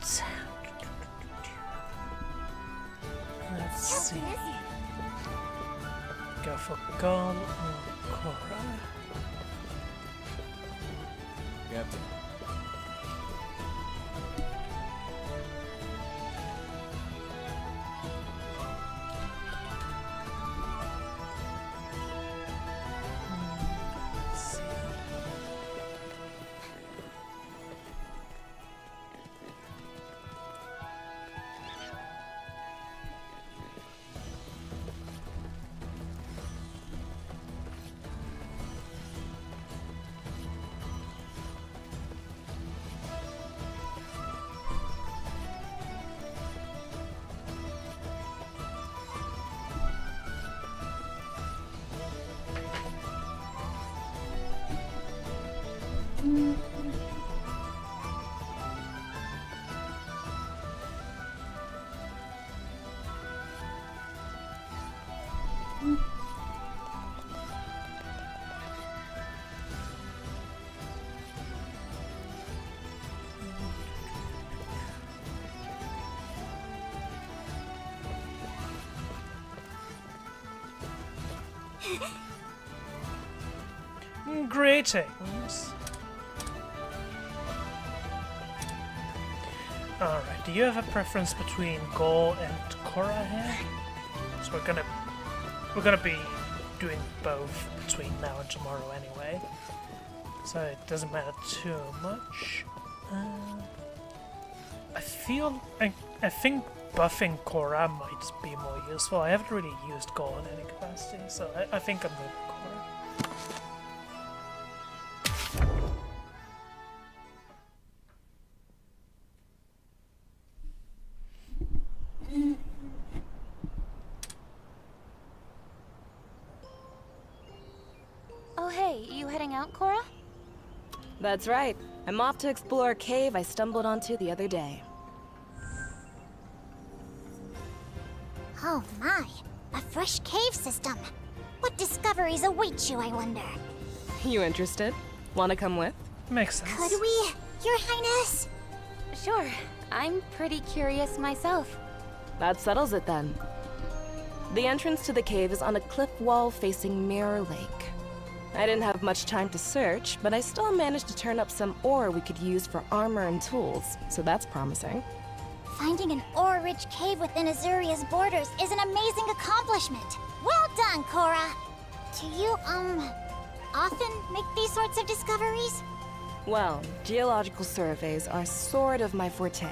Let's see. Go for Gon or Korra. Captain. Let's see. Greetings. Alright, do you have a preference between Gore and Korra here? So we're gonna be doing both between now and tomorrow anyway. So it doesn't matter too much. I think buffing Korra might be more useful. I haven't really used Gore in any capacity, so I think I'm good with Korra. Oh hey, you heading out, Korra? That's right. I'm off to explore a cave I stumbled onto the other day. Oh my, a fresh cave system. What discoveries await you, I wonder? You interested? Wanna come with? Makes sense. Could we, Your Highness? Sure, I'm pretty curious myself. That settles it then. The entrance to the cave is on a cliff wall facing Mirror Lake. I didn't have much time to search, but I still managed to turn up some ore we could use for armor and tools, so that's promising. Finding an ore-rich cave within Azuria's borders is an amazing accomplishment. Well done, Korra. Do you, often make these sorts of discoveries? Well, geological surveys are sort of my forte.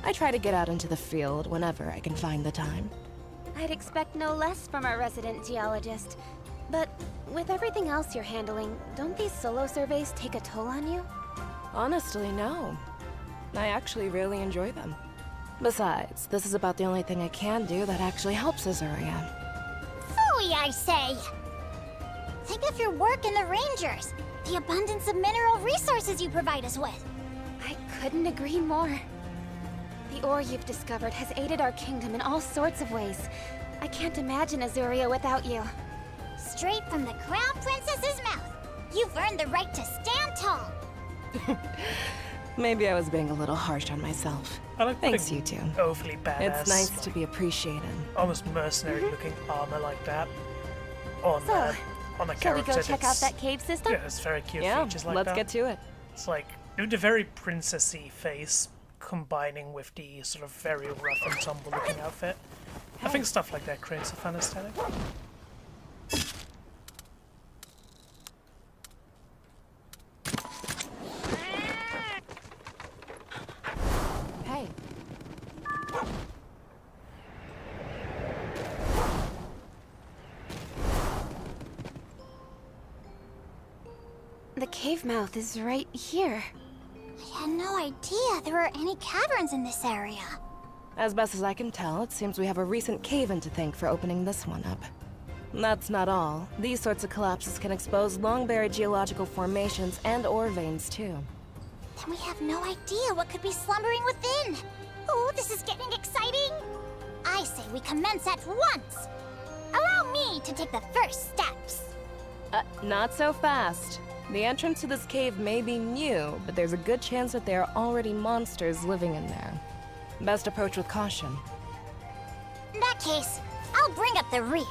I try to get out into the field whenever I can find the time. I'd expect no less from our resident geologist. But with everything else you're handling, don't these solo surveys take a toll on you? Honestly, no. I actually really enjoy them. Besides, this is about the only thing I can do that actually helps Azuria. Phooey, I say! Think of your work in the Rangers, the abundance of mineral resources you provide us with. I couldn't agree more. The ore you've discovered has aided our kingdom in all sorts of ways. I can't imagine Azuria without you. Straight from the Crown Princess's mouth. You've earned the right to stand tall. Maybe I was being a little harsh on myself. I like Thanks, putting you two. overly badass, It's nice to be appreciated. almost mercenary-looking armor like that on So, the shall we character. go check out That's- that cave system? Yeah, it's very cute Yeah, features like let's that. get to it. It's like the very princessy face combining with the sort of very rough and tumble-looking outfit. I think stuff like that creates a fun aesthetic. Hey. The cave mouth is right here. I had no idea there were any caverns in this area. As best as I can tell, it seems we have a recent cave-in to thank for opening this one up. That's not all. These sorts of collapses can expose long-buried geological formations and ore veins, too. Then we have no idea what could be slumbering within. Oh, this is getting exciting. I say we commence at once. Allow me to take the first steps. Not so fast. The entrance to this cave may be new, but there's a good chance that there are already monsters living in there. Best approach with caution. In that case, I'll bring up the rear.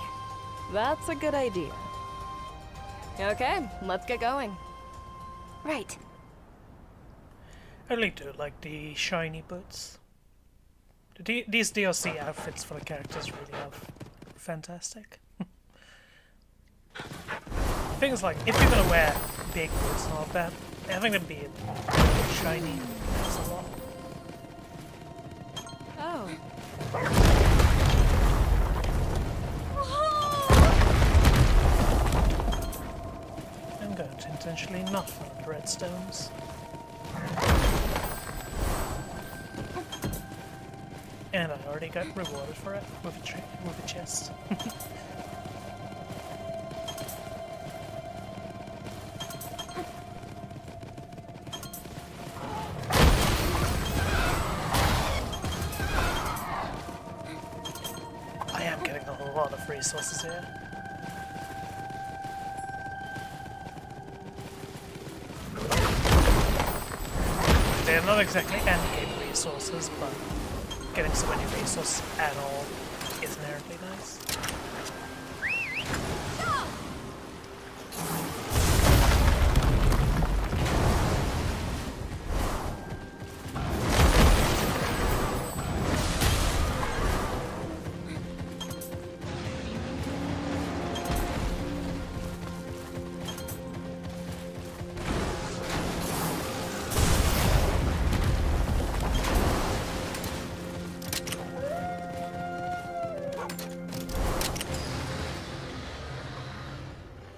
That's a good idea. Okay, let's get going. Right. I really do like the shiny boots. These DLC outfits for the characters really are fantastic. Things like, if you're gonna wear big boots and all of that, having them be shiny helps a lot. Oh. I'm going to intentionally not find the redstones. And I already got rewarded for it with a chest. I am getting a lot of resources here. They're not exactly endgame resources, but getting so many resources at all is inherently nice.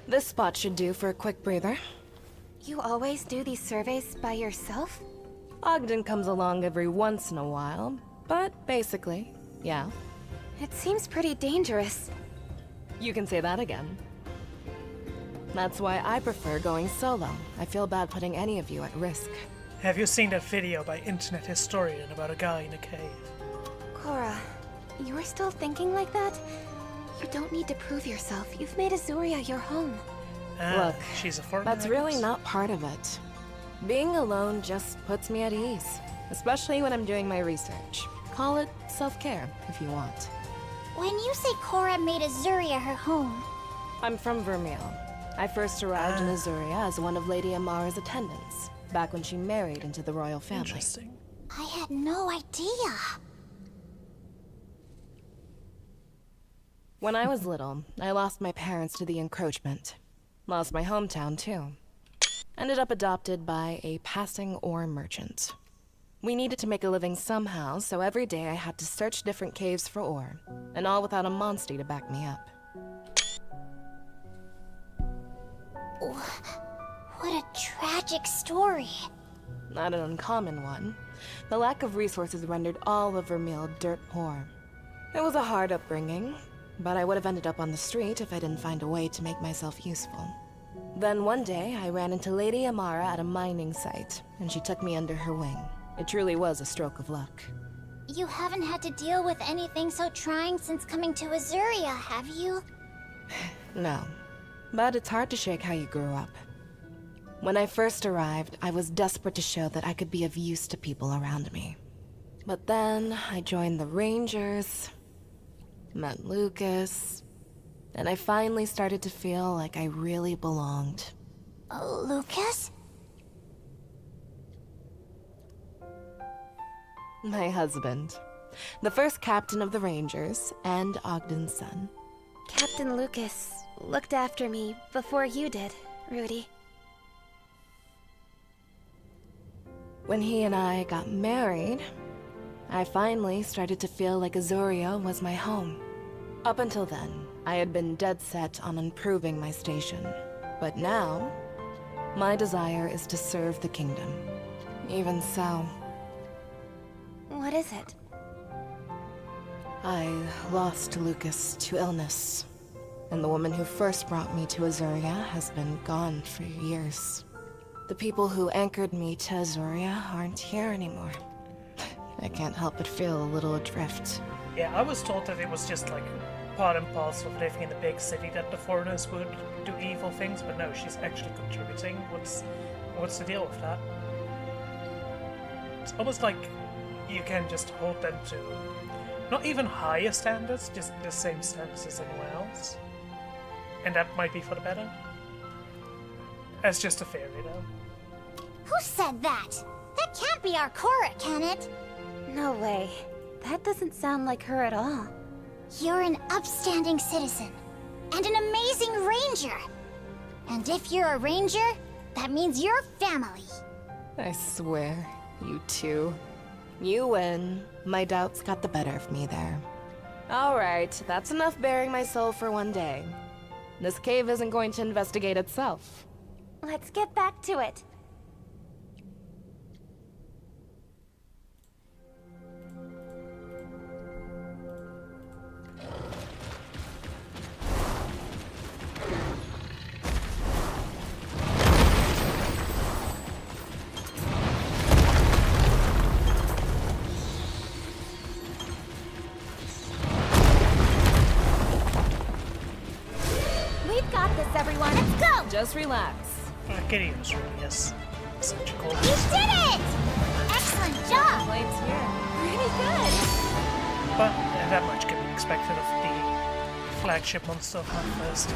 This spot should do for a quick breather. You always do these surveys by yourself? Ogden comes along every once in a while, but basically, yeah. It seems pretty dangerous. You can say that again. That's why I prefer going solo. I feel bad putting any of you at risk. Have you seen that video by internet historian about a guy in a cave? Cora, you're still thinking like that? You don't need to prove yourself. You've made Azuria your home. Look, she's a foreigner. That's really not part of it. Being alone just puts me at ease, especially when I'm doing my research. Call it self-care if you want. When you say Cora made Azuria her home, I'm from Vermeil. I first arrived in Azuria as one of Lady Amara's attendants, back when she married into the royal family. Interesting. I had no idea. When I was little, I lost my parents to the encroachment. Lost my hometown, too. Ended up adopted by a passing ore merchant. We needed to make a living somehow, so every day I had to search different caves for ore, and all without a monster to back me up. What a tragic story. Not an uncommon one. The lack of resources rendered all of Vermeil dirt poor. It was a hard upbringing, but I would have ended up on the street if I didn't find a way to make myself useful. Then one day, I ran into Lady Amara at a mining site, and she took me under her wing. It truly was a stroke of luck. You haven't had to deal with anything so trying since coming to Azuria, have you? No, but it's hard to shake how you grew up. When I first arrived, I was desperate to show that I could be of use to people around me. But then, I joined the Rangers, met Lucas, and I finally started to feel like I really belonged. Lucas? My husband. The first captain of the Rangers, and Ogden's son. Captain Lucas looked after me before you did, Rudy. When he and I got married, I finally started to feel like Azuria was my home. Up until then, I had been dead set on improving my station. But now, my desire is to serve the kingdom. Even so, What is it? I lost Lucas to illness. And the woman who first brought me to Azuria has been gone for years. The people who anchored me to Azuria aren't here anymore. I can't help but feel a little adrift. Yeah, I was told that it was just like part and parcel of living in a big city that the foreigners would do evil things, but no, she's actually contributing. What's the deal with that? It's almost like you can just hold them to not even higher standards, just the same standards as anyone else. And that might be for the better. That's just a theory, though. Who said that? That can't be our Cora, can it? No way. That doesn't sound like her at all. You're an upstanding citizen, and an amazing ranger. And if you're a ranger, that means you're family. I swear, you two. You win. My doubts got the better of me there. Alright, that's enough bearing my soul for one day. This cave isn't going to investigate itself. Let's get back to it. We've got this, everyone. Let's go! Just relax. Gideon's really is such a cool. You did it! Excellent job! Plate's here. Pretty good. But that much can be expected of the flagship monster of Hunt first.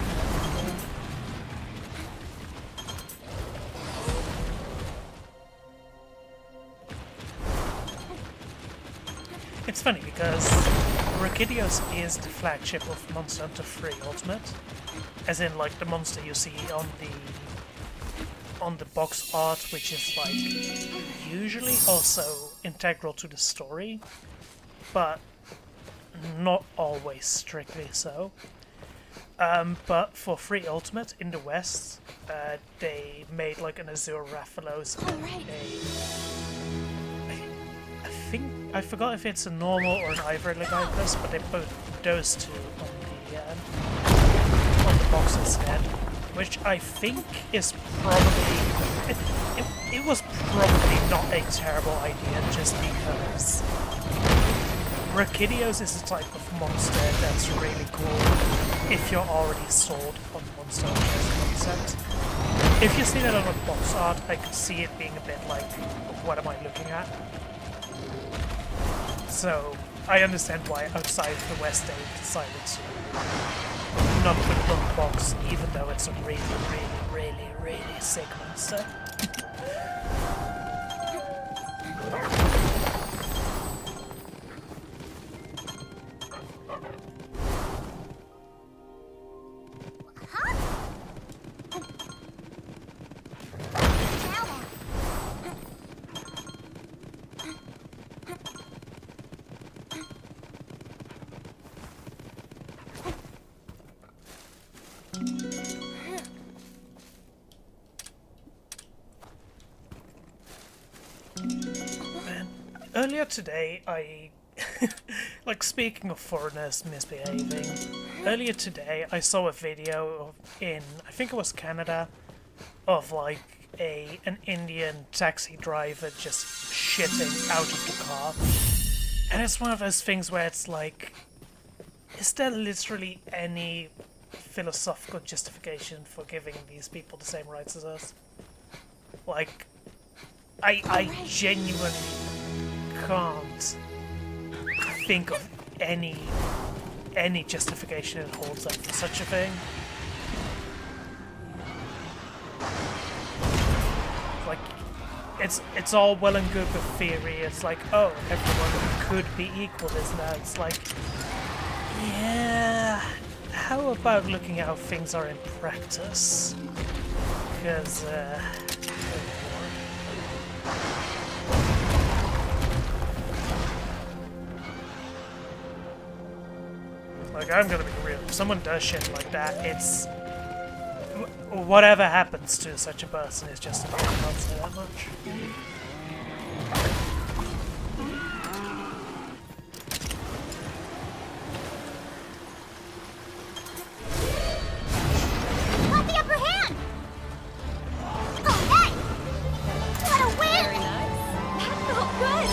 It's funny because Rakidios is the flagship of Monster Hunter 3 Ultimate, as in like the monster you see on the box art, which is like usually also integral to the story, but not always strictly so. But for 3 Ultimate in the West, they made like an Azure Rathalos and I forgot if it's a normal or an Ivory Legaicus, but they put those two on the box instead, which I think is probably it was probably not a terrible idea, just because Rakidios is a type of monster that's really cool if you're already sold on Monster Hunter's concept. If you see that on a box art, I could see it being a bit like, what am I looking at? So, I understand why outside of the West they decided to not put it on the box, even though it's a really, really, really, really sick monster. Earlier today, like speaking of foreigners misbehaving, earlier today I saw a video in, I think it was Canada, of like an Indian taxi driver just shitting out of the car. And it's one of those things where it's like, is there literally any philosophical justification for giving these people the same rights as us? Like, I genuinely can't think of any justification that holds up for such a thing. Like, it's all well and good with theory. It's like, oh, everyone could be equal, isn't it? It's like, yeah, how about looking at how things are in practice? Because, like, I'm gonna be real. If someone does shit like that, it's... whatever happens to such a person is just enough. I can't say that much. Got the upper hand! Oh, hey! What a win! Very nice. That felt good.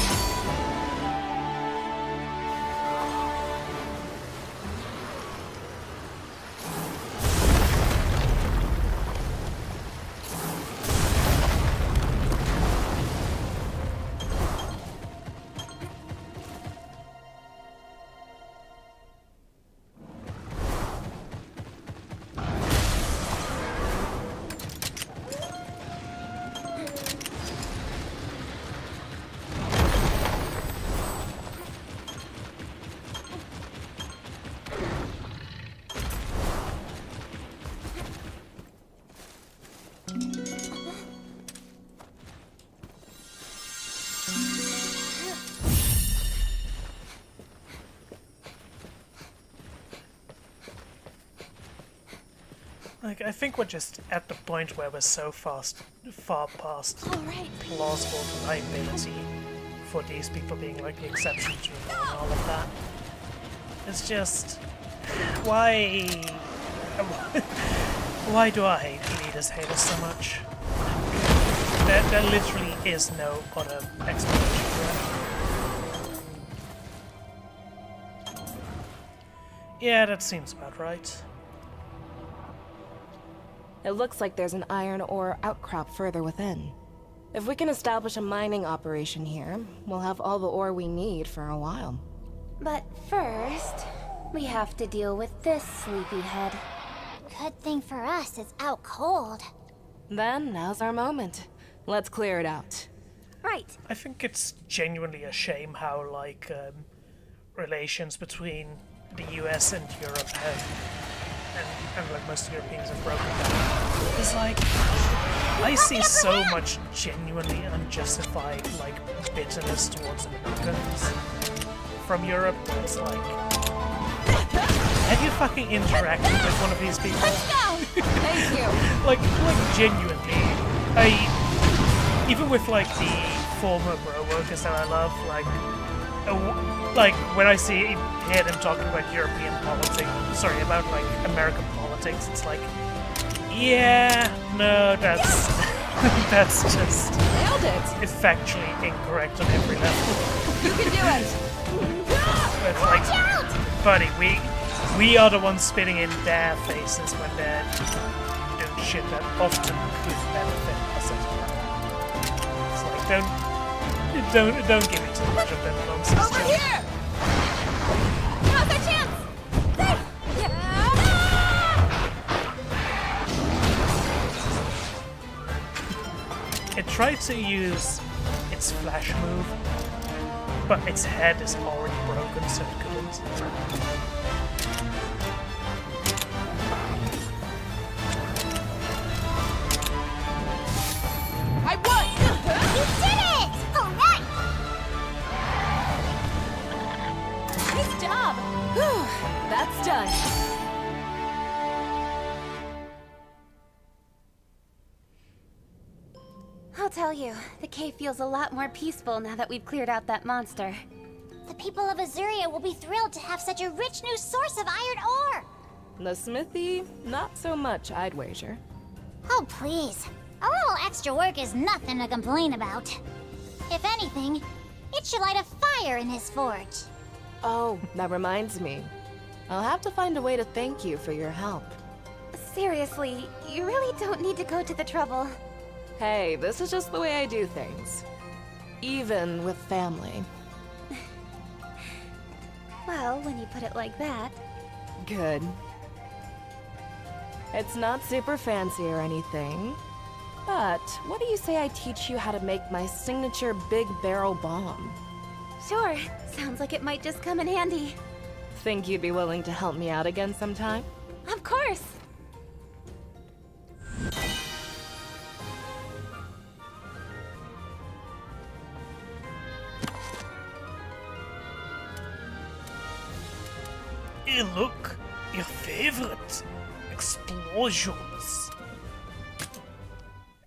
Like, I think we're just at the point where we're so far past All right. plausible deniability for these people being like the exception to the rule and all of that. It's just why why do our leaders hate us so much? There literally is no other explanation for it. Yeah, that seems about right. It looks like there's an iron ore outcrop further within. If we can establish a mining operation here, we'll have all the ore we need for a while. But first, we have to deal with this sleepyhead. Good thing for us, it's out cold. Then, now's our moment. Let's clear it out. Right. I think it's genuinely a shame how like relations between the US and Europe have and like most Europeans have broken down. It's like I see so much genuinely unjustified like bitterness towards Americans from Europe. It's like, have you fucking interacted with one of these people? Thank you. like genuinely, even with like the former bro workers that I love, like when I hear them talking about European politics, about like American politics, it's like, yeah, no, that's that's just Nailed it. it's factually incorrect on every level. You can do it. It's like, buddy, we are the ones spitting in their faces when they're doing shit that often could benefit us as well. It's like, don't give me too much of that nonsense. Over John. here. Now's our chance. It tried to use its flash move, but its head is already broken, so it couldn't. I won. You did it! Alright! Nice job. Whew, that's done. I'll tell you, the cave feels a lot more peaceful now that we've cleared out that monster. The people of Azuria will be thrilled to have such a rich new source of iron ore! The smithy, not so much, I'd wager. Oh, please. A little extra work is nothing to complain about. If anything, it should light a fire in his forge. Oh, that reminds me. I'll have to find a way to thank you for your help. Seriously, you really don't need to go to the trouble. Hey, this is just the way I do things. Even with family. Well, when you put it like that. Good. It's not super fancy or anything, but what do you say I teach you how to make my signature big barrel bomb? Sure, sounds like it might just come in handy. Think you'd be willing to help me out again sometime? Of course! Hey, look, your favorite explosions.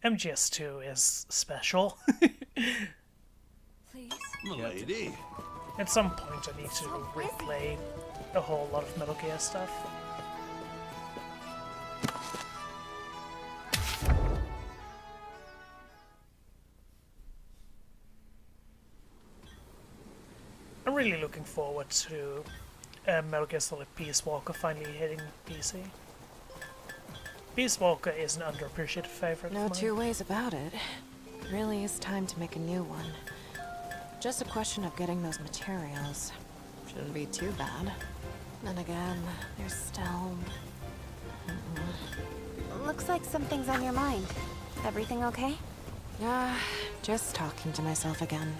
MGS2 is special. Please. Lady. At some point, I need to replay a whole lot of Metal Gear stuff. I'm really looking forward to Metal Gear Solid Peace Walker finally hitting PC. Peace Walker is an underappreciated favorite No of mine. two ways about it. It really is time to make a new one. Just a question of getting those materials. Shouldn't be too bad. Then again, there's still... Looks like something's on your mind. Everything okay? Yeah, just talking to myself again.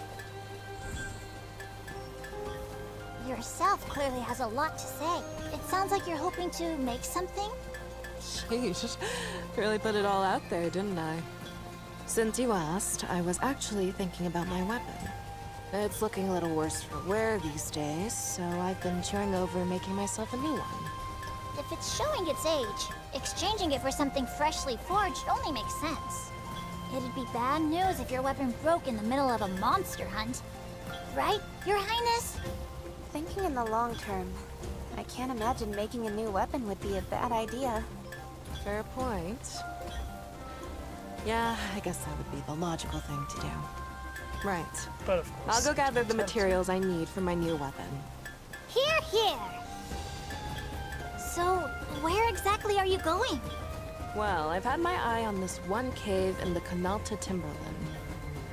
Yourself clearly has a lot to say. It sounds like you're hoping to make something? Sheesh, really put it all out there, didn't I? Since you asked, I was actually thinking about my weapon. It's looking a little worse for wear these days, so I've been chewing over making myself a new one. if it's showing its age, exchanging it for something freshly forged only makes sense. It'd be bad news if your weapon broke in the middle of a monster hunt. Right, Your Highness? Thinking in the long term, I can't imagine making a new weapon would be a bad idea. Fair point. Yeah, I guess that would be the logical thing to do. Right. But of course, I'll go it's gather the expensive. materials I need for my new weapon. Here, here! So, where exactly are you going? Well, I've had my eye on this one cave in the Canalta Timberland.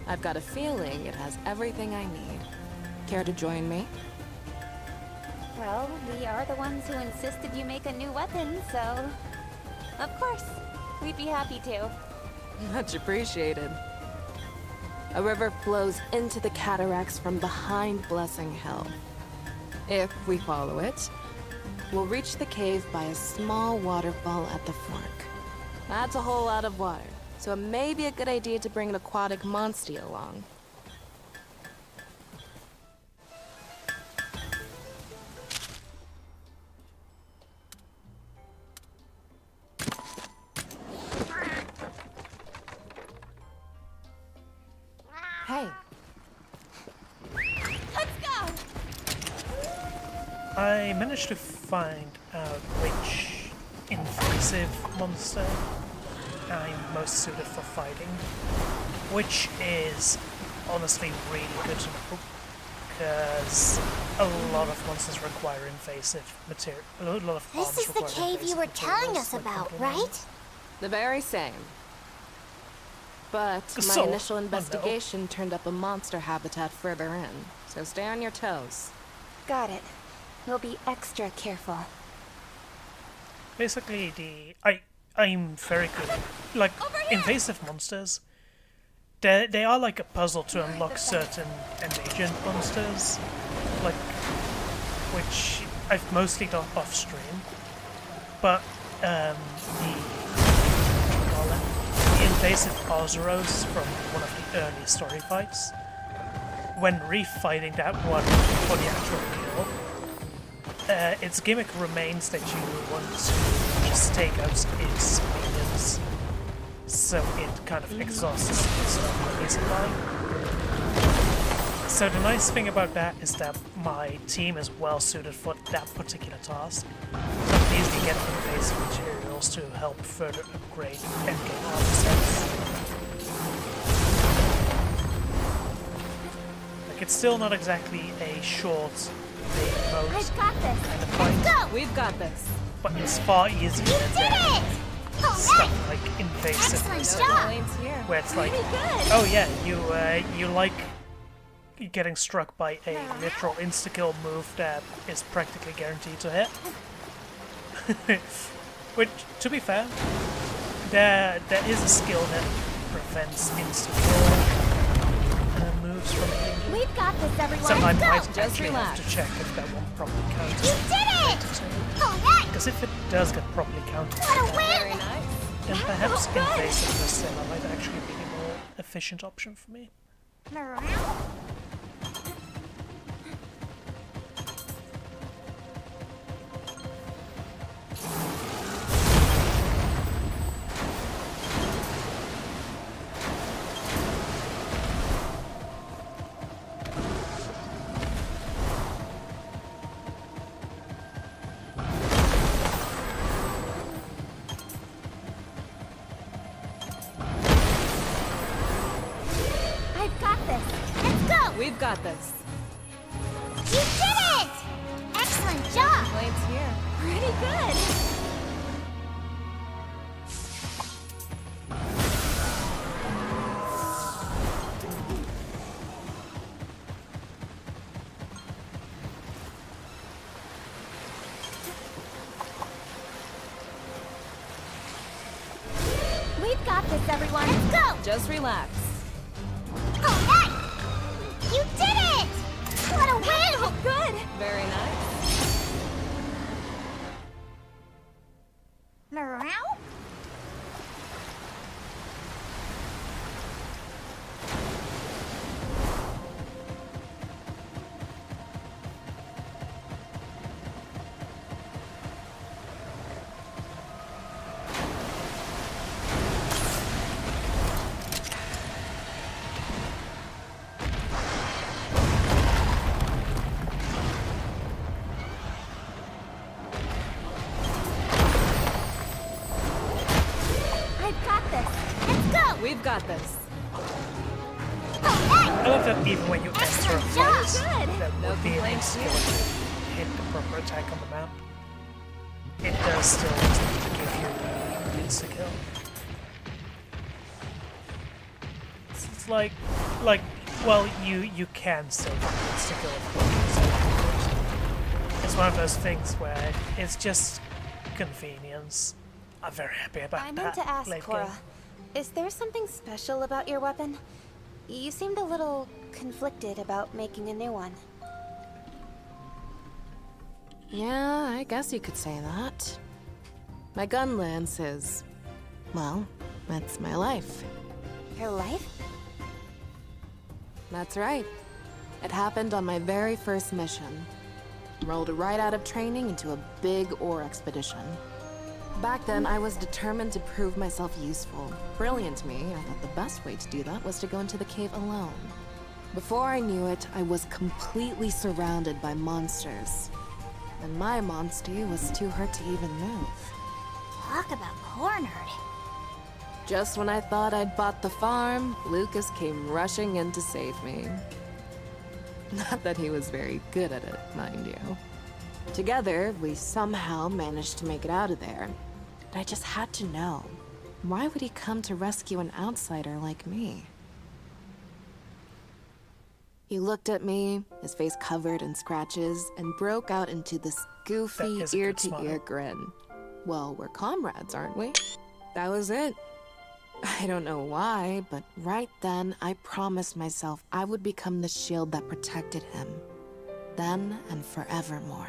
I've got a feeling it has everything I need. Care to join me? Well, we are the ones who insisted you make a new weapon, so... Of course, we'd be happy to. Much appreciated. A river flows into the cataracts from behind Blessing Hill. If we follow it, we'll reach the cave by a small waterfall at the fork. That's a whole lot of water, so it may be a good idea to bring an aquatic monster along. Hey. Let's go! I managed to find out which invasive monster I'm most suited for fighting, which is honestly really good to know, because a lot of monsters require invasive material. A lot of This arms is the require cave you invasive were telling materials, us like about, complements. right? The very same. But my So, initial oh no. investigation turned up a monster habitat further in, so stay on your toes. Got it. We'll be extra careful. Basically, I'm very good at, like, invasive monsters. They are like a puzzle to unlock certain emergent monsters, like, which I've mostly done off stream. But the invasive Ozeros from one of the early story fights, when refighting that one for the actual kill, its gimmick remains that you want to just take out its minions, so it kind of exhausts its own resupply. So the nice thing about that is that my team is well suited for that particular task. So I can easily get invasive materials to help further upgrade endgame armor sets. Like, it's still not exactly a short big mode I've got this! kind of fight, We've got this. but it's far easier Did than it! Alright! stuff like invasive, Excellent job! Elaine's here. where it's like, Pretty good! oh yeah, you like getting struck by a literal insta-kill move that is practically guaranteed to hit. Which, to be fair, there is a skill that prevents insta-kill moves from hitting you. We've got this, everyone! So I Let's go! might Just actually have relax. to check if that one properly counts. You did it! Alright! Because if it does get properly counted, What a Very win! nice. then perhaps Oh, good. invasive Priscilla might actually be the more efficient option for me. I've got this! Let's go! We've got this. You did it! Excellent job! Elaine's here. Pretty good! We've got this, everyone! Let's go! Just relax. Alright! You did it! What a win! Oh, good! Very nice. Meow? You've got this. I love that even when you enter a Excellent fight, job. that No would be an complaints skill here. to hit the proper attack on the map. It does still give you the insta-kill. It's like, well, you can still get insta-kill if you use it. It's one of those things where it's just convenience. I'm very happy about I that. meant to ask late Cora, game. is there something special about your weapon? You seemed a little conflicted about making a new one. Yeah, I guess you could say that. My gun lance is, well, that's my life. Your life? That's right. It happened on my very first mission. Rolled right out of training into a big ore expedition. Back then, I was determined to prove myself useful. Brilliant to me, I thought the best way to do that was to go into the cave alone. Before I knew it, I was completely surrounded by monsters. And my monster was too hurt to even move. Talk about cornered. Just when I thought I'd bought the farm, Lucas came rushing in to save me. Not that he was very good at it, mind you. Together, we somehow managed to make it out of there. But I just had to know, why would he come to rescue an outsider like me? He looked at me, his face covered in scratches, and broke out into this goofy, That is a good ear-to-ear smile. grin. Well, we're comrades, aren't we? That was it. I don't know why, but right then I promised myself I would become the shield that protected him. Then and forevermore.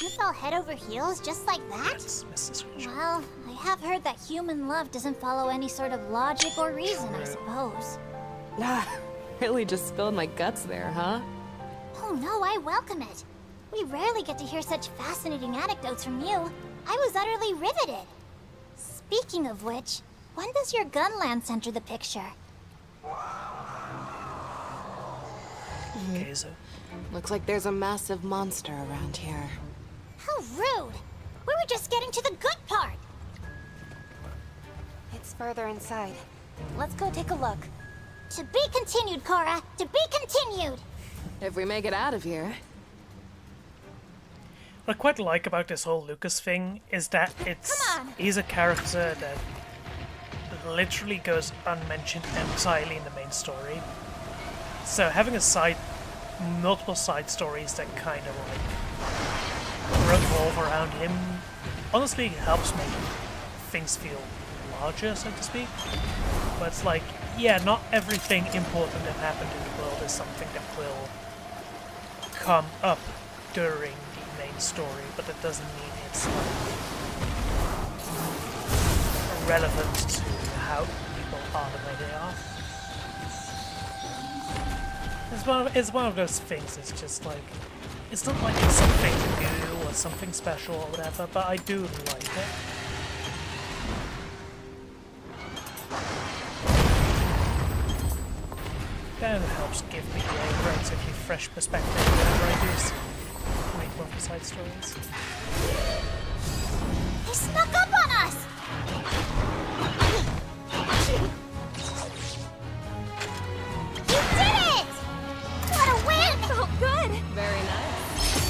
You fell head over heels just like that? Yes, Mrs. Rich. Well, I have heard that human love doesn't follow any sort of logic or reason, I True. suppose. Ah, really just spilled my guts there, huh? Oh no, I welcome it. We rarely get to hear such fascinating anecdotes from you. I was utterly riveted. Speaking of which, when does your gun lance enter the picture? Okay, so Looks like there's a massive monster around here. How rude! We were just getting to the good part! It's further inside. Let's go take a look. To be continued, Cora! To be continued! If we make it out of here. what I quite like about this whole Lucas thing is that Come on. he's a character that literally goes unmentioned entirely in the main story. So having multiple side stories that kind of like revolve around him honestly helps make things feel larger, so to speak. But it's like, yeah, not everything important that happened in the world is something that will come up during the main story, but that doesn't mean it's like relevant to how people are the way they are. It's one of those things. It's just like, it's not like it's something new or something special or whatever, but I do like it. That helps give me a relatively fresh perspective whenever I do read one of the side stories. He snuck up on us! You did it! What a win! Oh, good! Very nice.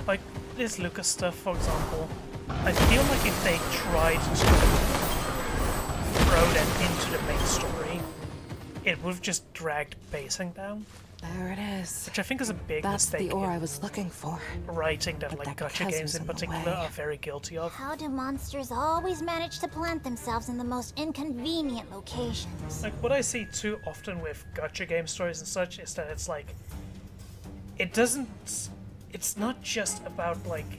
Like this Lucas stuff, for example, I feel like if they tried to throw them into the main story, it would have just dragged pacing down, There it is. which I think is a big That's mistake the ore in I was looking for. writing that But like that gacha chasm's games in in the particular way. are very guilty of. How do monsters always manage to plant themselves in the most inconvenient locations? Like, what I see too often with gacha game stories and such is that it's like, it's not just about like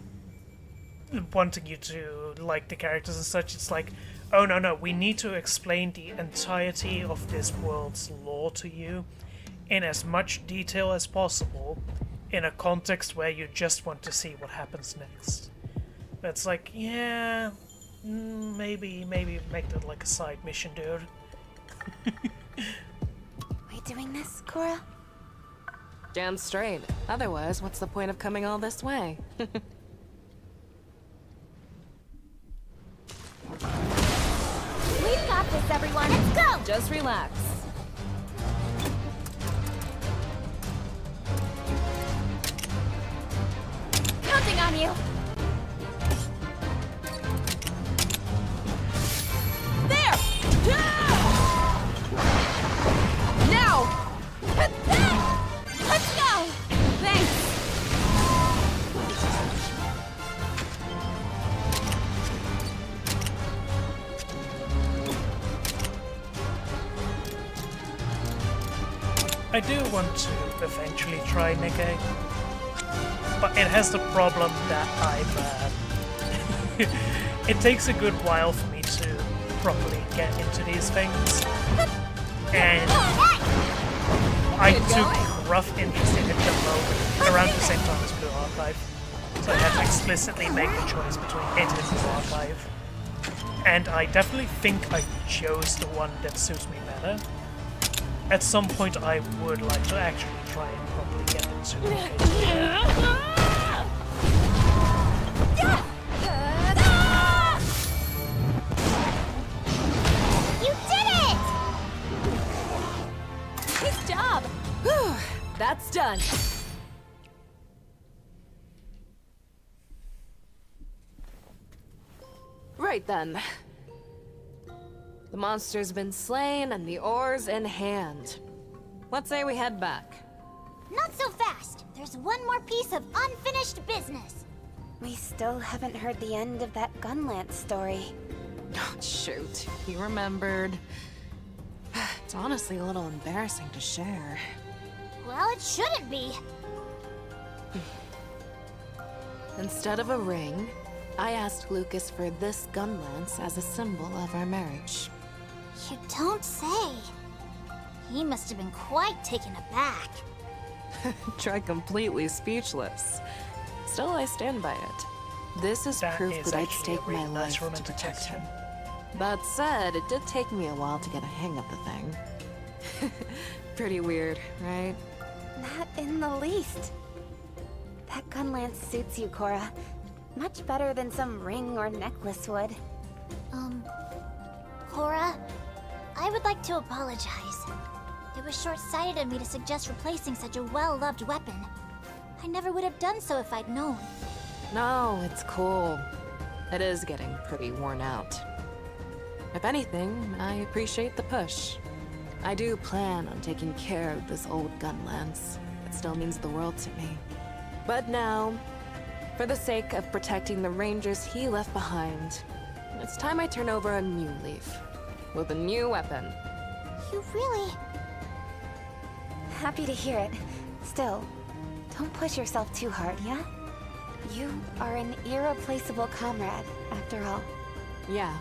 wanting you to like the characters and such. It's like, oh no, we need to explain the entirety of this world's lore to you in as much detail as possible in a context where you just want to see what happens next. It's like, yeah, maybe make that like a side mission, dude. We doing this, Cora? Damn straight. Otherwise, what's the point of coming all this way? We've got this, everyone. Let's go! Just relax. Counting on you. There! Now! Let's go! Thanks! I do want to eventually try Nege, but it has the problem that it takes a good while for me to properly get into these things, and I took rough interest in it the moment around the same time as Blue Archive, so I had to explicitly make the choice between it and Blue Archive, and I definitely think I chose the one that suits me better. At some point, I would like to actually try and properly get into Nege. You did it! Nice job! Whew, that's done. Right then. The monster's been slain and the ore's in hand. Let's say we head back. Not so fast. There's one more piece of unfinished business. We still haven't heard the end of that Gunlance story. Oh, shoot. You remembered. It's honestly a little embarrassing to share. Well, it shouldn't be. Instead of a ring, I asked Lucas for this gun lance as a symbol of our marriage. You don't say. He must have been quite taken aback. Try completely speechless. Still, I stand by it. This is That proof is that I'd actually a stake really my nice life to romantic protect gesture. him. That said, it did take me a while to get a hang of the thing. Pretty weird, right? Not in the least. That Gunlance suits you, Cora. Much better than some ring or necklace would. Cora, I would like to apologize. It was short-sighted of me to suggest replacing such a well-loved weapon. I never would have done so if I'd known. No, it's cool. It is getting pretty worn out. If anything, I appreciate the push. I do plan on taking care of this old gun lance. It still means the world to me. But now, for the sake of protecting the rangers he left behind, it's time I turn over a new leaf. With a new weapon. You really... Happy to hear it. Still, don't push yourself too hard, yeah? You are an irreplaceable comrade, after all. Yeah.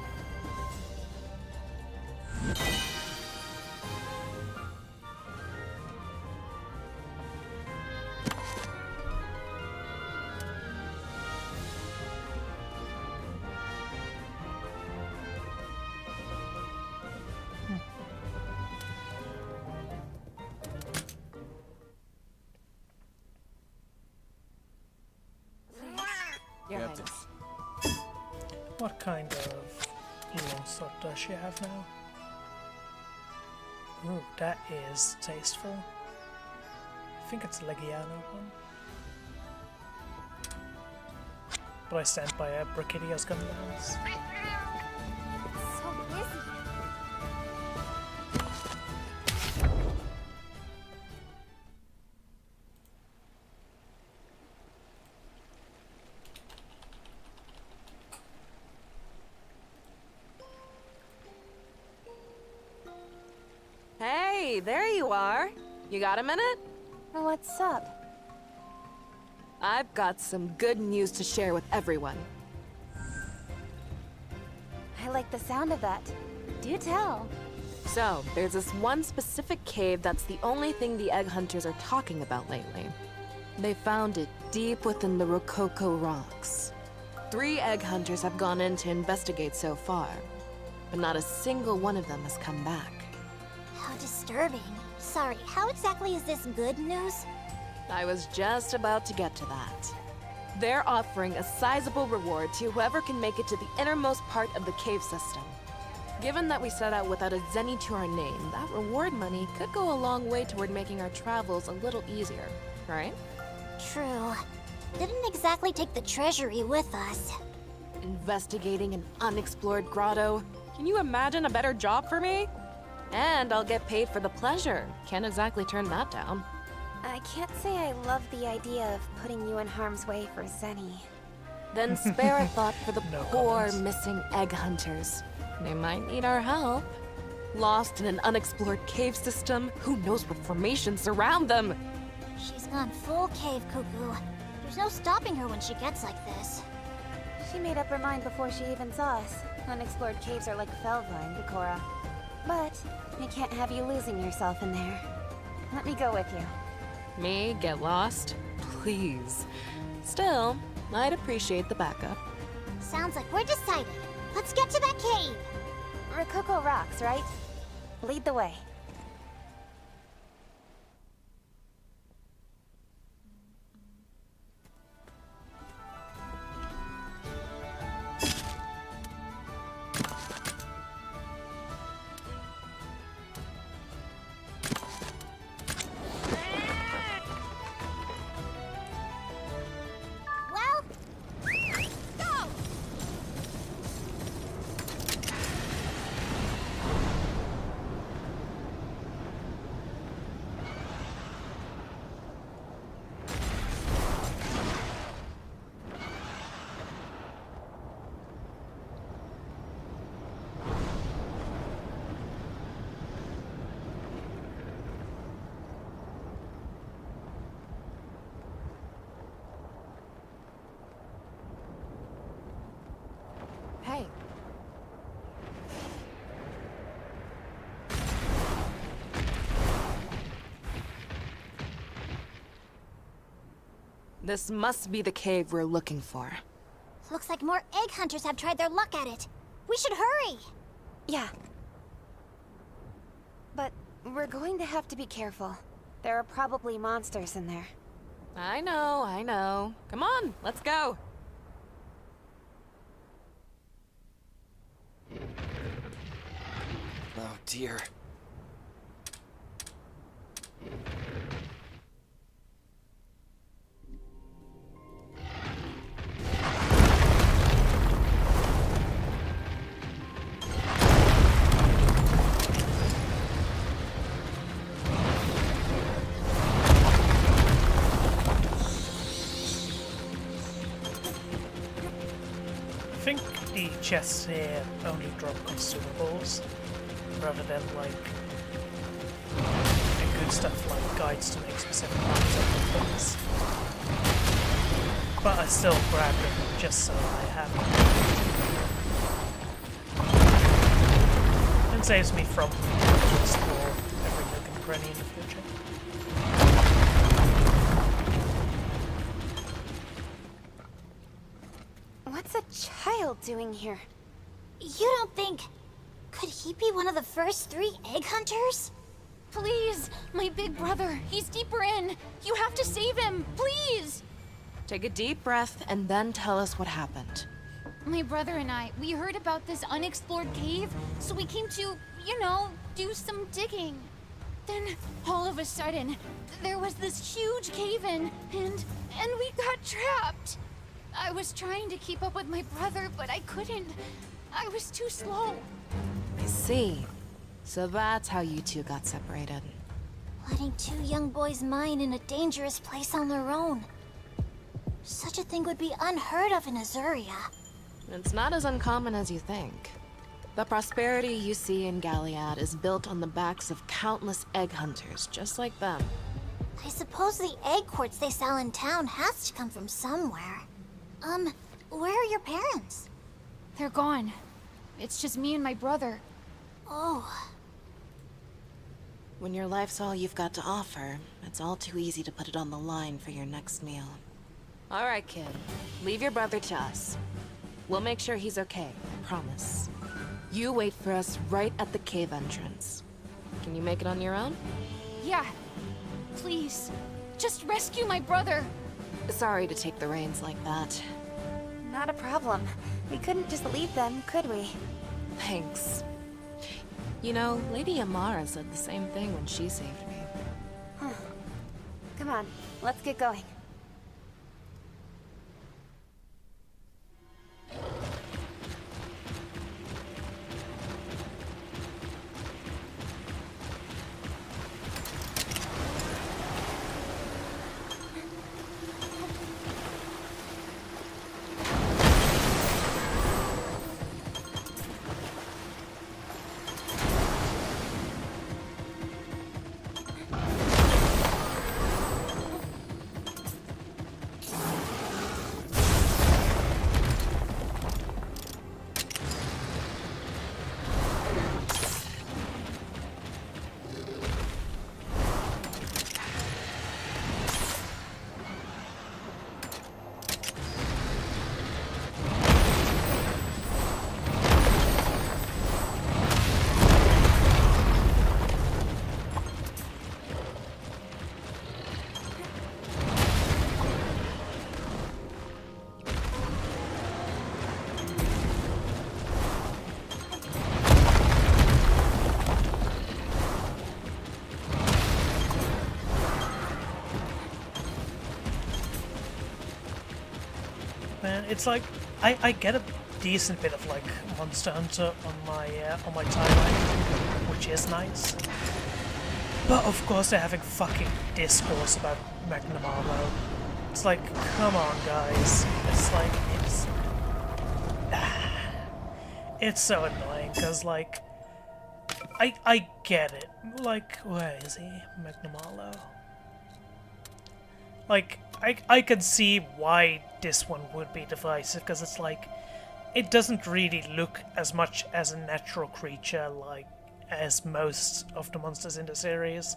Your Highness. What kind of longsword does she have now? Ooh, that is tasteful. I think it's Legiano one. But I stand by a Brachydia's gun lance. It's so busy. Hey, there you are. You got a minute? What's up? I've got some good news to share with everyone. I like the sound of that. Do tell. So, there's this one specific cave that's the only thing the egg hunters are talking about lately. They found it deep within the Rococo rocks. 3 egg hunters have gone in to investigate so far, but not a single one of them has come back. How disturbing. Sorry, how exactly is this good news? I was just about to get to that. They're offering a sizable reward to whoever can make it to the innermost part of the cave system. Given that we set out without a zenny to our name, that reward money could go a long way toward making our travels a little easier, right? True. Didn't exactly take the treasury with us. Investigating an unexplored grotto. Can you imagine a better job for me? And I'll get paid for the pleasure. Can't exactly turn that down. I can't say I love the idea of putting you in harm's way for Zenny. Then spare a thought for the No poor comments. missing egg hunters. They might need our help. Lost in an unexplored cave system, who knows what formations surround them? She's gone full cave cuckoo. There's no stopping her when she gets like this. She made up her mind before she even saw us. Unexplored caves are like Felvine to Cora. But I can't have you losing yourself in there. Let me go with you. Me get lost? Please. Still, I'd appreciate the backup. Sounds like we're decided. Let's get to that cave. Rococo rocks, right? Lead the way. Well, go! Hey. This must be the cave we're looking for. Looks like more egg hunters have tried their luck at it. We should hurry. Yeah. But we're going to have to be careful. There are probably monsters in there. I know, I know. Come on, let's go. Oh dear. I think the chests here only drop consumables, rather than like the good stuff like guides to make specific items and things. But I still grab them just so I have them. And saves me from having to explore every nook and cranny in the future. What's a child doing here? You don't think... Could he be one of the first 3 egg hunters? Please, my big brother, he's deeper in. You have to save him, please! Take a deep breath and then tell us what happened. My brother and I, we heard about this unexplored cave, so we came to, you know, do some digging. Then, all of a sudden, there was this huge cave-in, and we got trapped. I was trying to keep up with my brother, but I couldn't. I was too slow. I see. So that's how you two got separated. Letting 2 young boys mine in a dangerous place on their own. Such a thing would be unheard of in Azuria. It's not as uncommon as you think. The prosperity you see in Galliad is built on the backs of countless egg hunters just like them. I suppose the egg quartz they sell in town has to come from somewhere. Where are your parents? They're gone. It's just me and my brother. Oh, When your life's all you've got to offer, it's all too easy to put it on the line for your next meal. All right, kid. Leave your brother to us. We'll make sure he's okay, I promise. You wait for us right at the cave entrance. Can you make it on your own? Yeah. Please. Just rescue my brother. Sorry to take the reins like that. Not a problem. We couldn't just leave them, could we? Thanks. You know, Lady Amara said the same thing when she saved me. Come on, let's get going. Man, it's like I get a decent bit of like Monster Hunter on my timeline, which is nice. But of course they're having fucking discourse about Magnum Arlo. It's like, come on guys. It's like it's so annoying because like I get it. Like, where is he? Magnum Arlo. Like, I can see why this one would be divisive, because it's like, it doesn't really look as much as a natural creature like as most of the monsters in the series.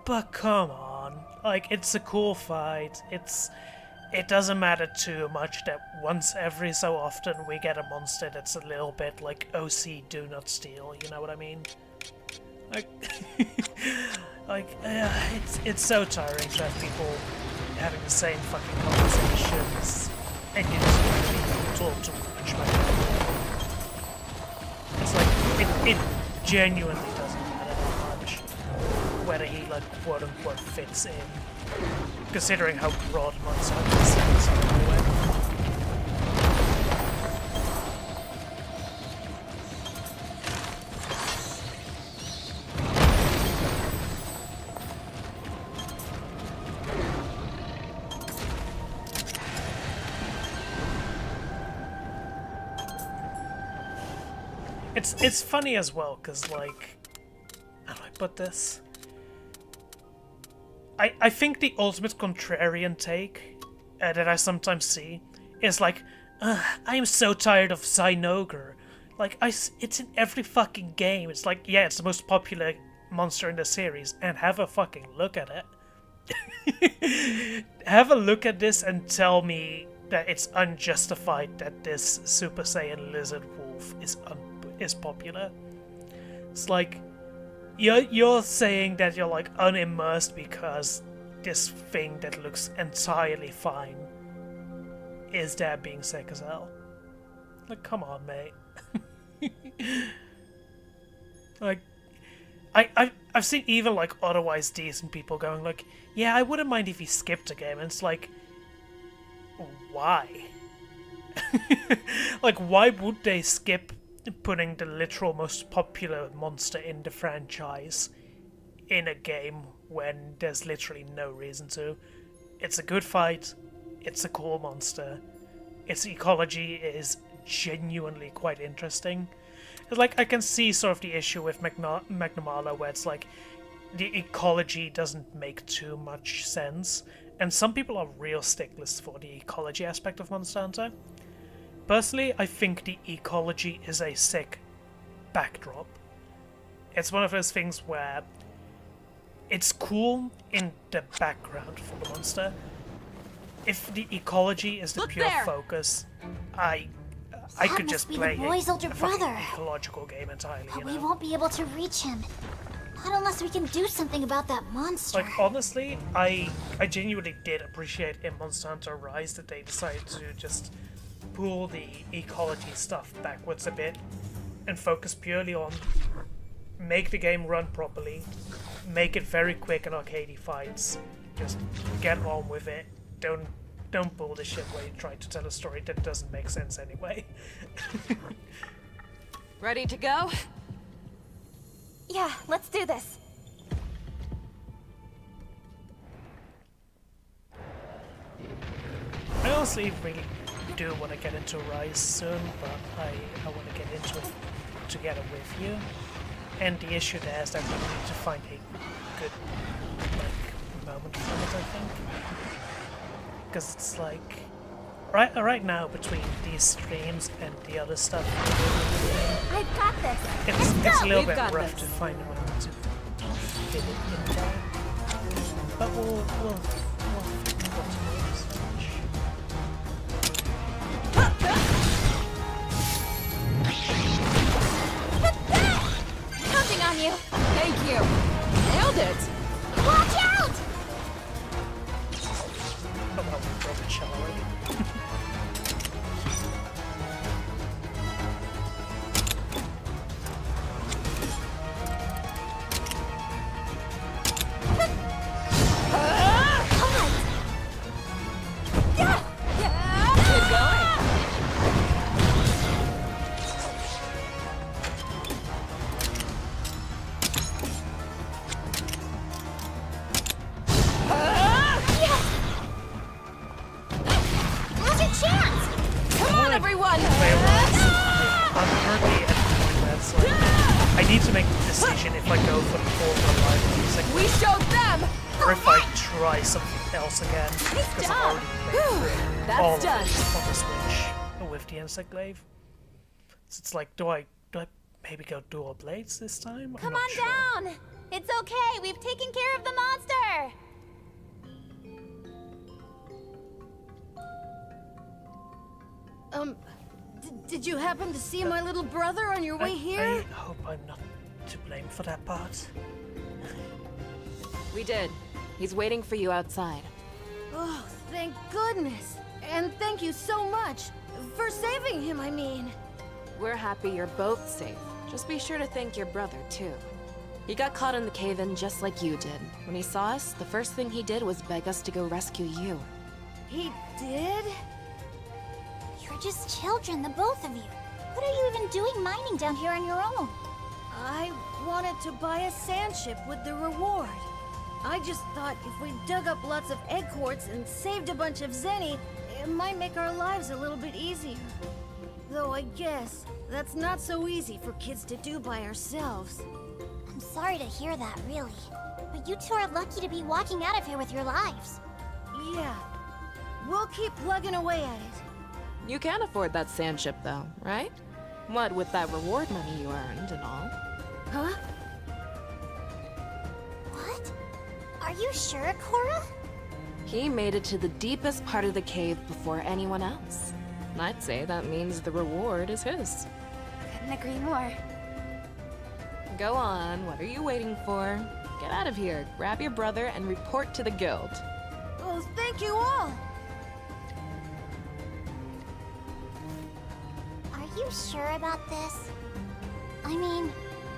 But come on, like, it's a cool fight. It doesn't matter too much that once every so often we get a monster that's a little bit like OC do not steal, you know what I mean? Like, it's so tiring to have people having the same fucking conversations and you just really talk too much about it. It's like, it genuinely doesn't matter that much whether he like quote unquote fits in, considering how broad Monster Hunter is anyway. It's funny as well, because, like, how do I put this? I think the ultimate contrarian take that I sometimes see is like, I am so tired of Zynogar. Like, it's in every fucking game. It's like, yeah, it's the most popular monster in the series, and have a fucking look at it. Have a look at this and tell me that it's unjustified that this Super Saiyan lizard wolf is popular. It's like, you're saying that you're like unimmersed because this thing that looks entirely fine is there being sick as hell. Like, come on, mate. Like, I've seen even like otherwise decent people going like, yeah, I wouldn't mind if he skipped a game, and it's like, why? Like, why would they skip putting the literal most popular monster in the franchise in a game when there's literally no reason to? It's a good fight, it's a cool monster, its ecology is genuinely quite interesting. Like, I can see sort of the issue with Magnamala, where it's like the ecology doesn't make too much sense, and some people are real sticklers for the ecology aspect of Monster Hunter. Personally, I think the ecology is a sick backdrop. It's one of those things where it's cool in the background for the monster. If the ecology is the Look pure there! focus, I could just must be play the boy's older a fucking brother. ecological game entirely, But you we know? won't be able to reach him. Not unless we can do something about that monster. Like, honestly, I genuinely did appreciate in Monster Hunter Rise that they decided to just pull the ecology stuff backwards a bit and focus purely on make the game run properly, make it very quick and arcadey fights, just get on with it, don't pull the shit where you try to tell a story that doesn't make sense anyway. Ready to go? Yeah, let's do this. I honestly really do want to get into Rise soon, but I want to get into it together with you. And the issue there is that we need to find a good moment for it, I think. Because it's like right now between these streams and the other stuff I've got this. it's a little We've bit got rough this. to find a moment to fit it in there. But we'll Counting on you. Thank you. Nailed it. Watch out! oh well, we broke a shell already. Keep going. Now's your chance! Come on, everyone. I'm currently at the point where it's like I need to make the decision if I go for the full live music We showed them. or if I try something else again because I've already played through That's all of done. it on the Switch with the Insect Glaive. So it's like, do I maybe go dual blades this time? Come on down. It's okay. We've taken care of the monster. Did you happen to see my little brother on your way I here? hope I'm not to blame for that part. We did. He's waiting for you outside. Oh, thank goodness. And thank you so much. For saving him, I mean. We're happy you're both safe. Just be sure to thank your brother, too. He got caught in the cave-in just like you did. When he saw us, the first thing he did was beg us to go rescue you. He did? You're just children, the both of you. What are you even doing mining down here on your own? I wanted to buy a sand ship with the reward. I just thought if we dug up lots of egg quartz and saved a bunch of zenny, it might make our lives a little bit easier. Though I guess that's not so easy for kids to do by ourselves. I'm sorry to hear that, really. But you two are lucky to be walking out of here with your lives. Yeah. We'll keep plugging away at it. You can afford that sand ship, though, right? What with that reward money you earned and all. Huh? What? Are you sure, Cora? He made it to the deepest part of the cave before anyone else. I'd say that means the reward is his. Couldn't agree more. Go on, what are you waiting for? Get out of here, grab your brother, and report to the guild. Oh, thank you all! Are you sure about this? I mean,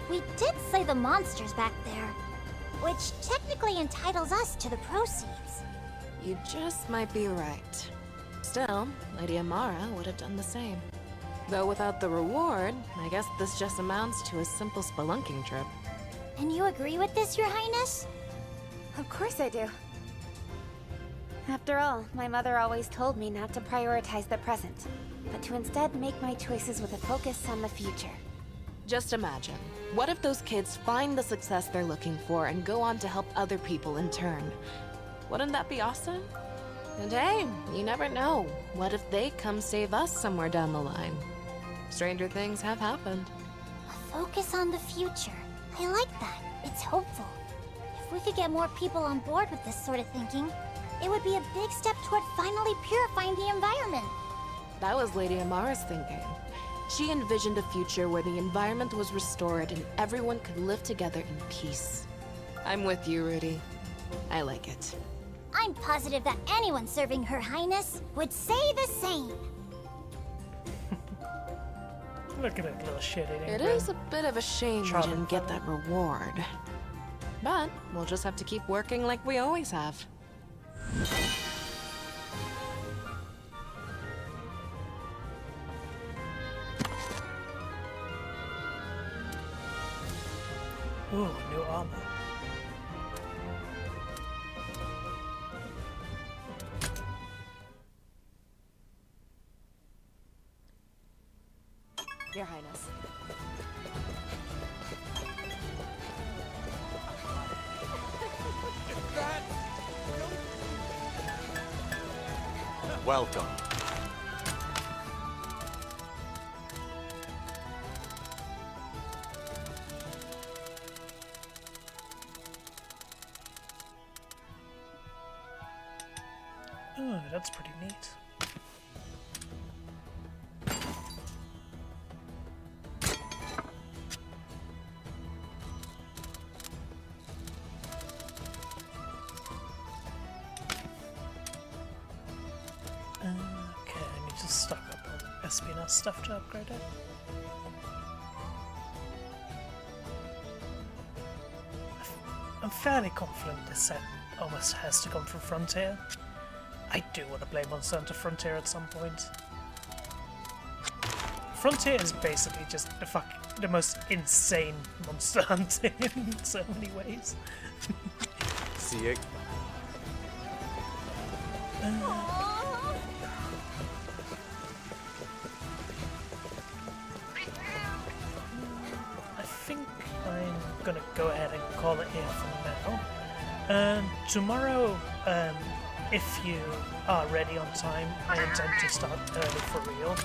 we did slay the monsters back there, which technically entitles us to the proceeds. You just might be right. Still, Lady Amara would have done the same. Though without the reward, I guess this just amounts to a simple spelunking trip. And you agree with this, Your Highness? Of course I do. After all, my mother always told me not to prioritize the present, but to instead make my choices with a focus on the future. Just imagine, what if those kids find the success they're looking for and go on to help other people in turn? Wouldn't that be awesome? And hey, you never know. What if they come save us somewhere down the line? Stranger things have happened. A focus on the future. I like that. It's hopeful. If we could get more people on board with this sort of thinking, it would be a big step toward finally purifying the environment. That was Lady Amara's thinking. She envisioned a future where the environment was restored and everyone could live together in peace. I'm with you, Rudy. I like it. I'm positive that anyone serving Her Highness would say the same. Look at that little shit eating. It is a bit of a shame we Charming didn't get that reward. But we'll just have to keep working like we always have. Ooh, new armor. Your Highness. Welcome. Oh, that's pretty neat. Okay, I need to stock up on espionage stuff to upgrade it. I'm fairly confident this set almost has to come from Frontier. I do want to play Monster Hunter Frontier at some point. Frontier is basically just the most insane monster hunting in so many ways. See it. I think I'm gonna go ahead and call it here for now. Tomorrow, if you are ready on time, I intend to start early for real.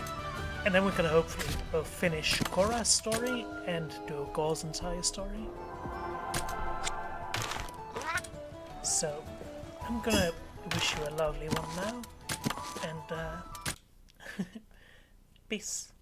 And then we can hopefully both finish Korra's story and do Gore's entire story. So, I'm gonna wish you a lovely one now. And, peace.